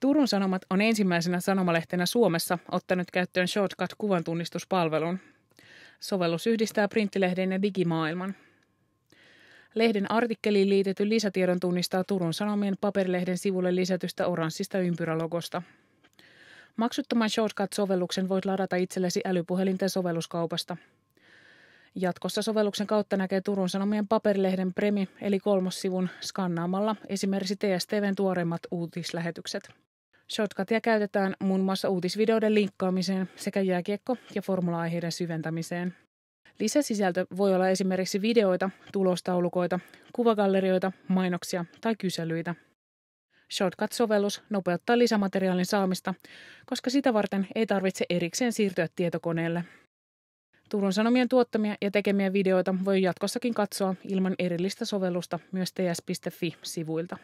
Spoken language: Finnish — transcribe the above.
Turun Sanomat on ensimmäisenä sanomalehtenä Suomessa ottanut käyttöön Shortcut-kuvantunnistuspalvelun. Sovellus yhdistää printtilehden ja digimaailman. Lehden artikkeliin liitetty lisätiedon tunnistaa Turun Sanomien paperilehden sivulle lisätystä oranssista ympyrälogosta. Maksuttoman Shortcut-sovelluksen voit ladata itsellesi älypuhelinten sovelluskaupasta. Jatkossa sovelluksen kautta näkee Turun Sanomien paperilehden Premi eli kolmossivun skannaamalla esimerkiksi TSTV:n tuoreimmat uutislähetykset. Shortcutia käytetään muun muassa uutisvideoiden linkkaamiseen sekä jääkiekko- ja formula-aiheiden syventämiseen. Lisäsisältö voi olla esimerkiksi videoita, tulostaulukoita, kuvagallerioita, mainoksia tai kyselyitä. Shortcut-sovellus nopeuttaa lisämateriaalin saamista, koska sitä varten ei tarvitse erikseen siirtyä tietokoneelle. Turun Sanomien tuottamia ja tekemiä videoita voi jatkossakin katsoa ilman erillistä sovellusta myös ts.fi-sivuilta.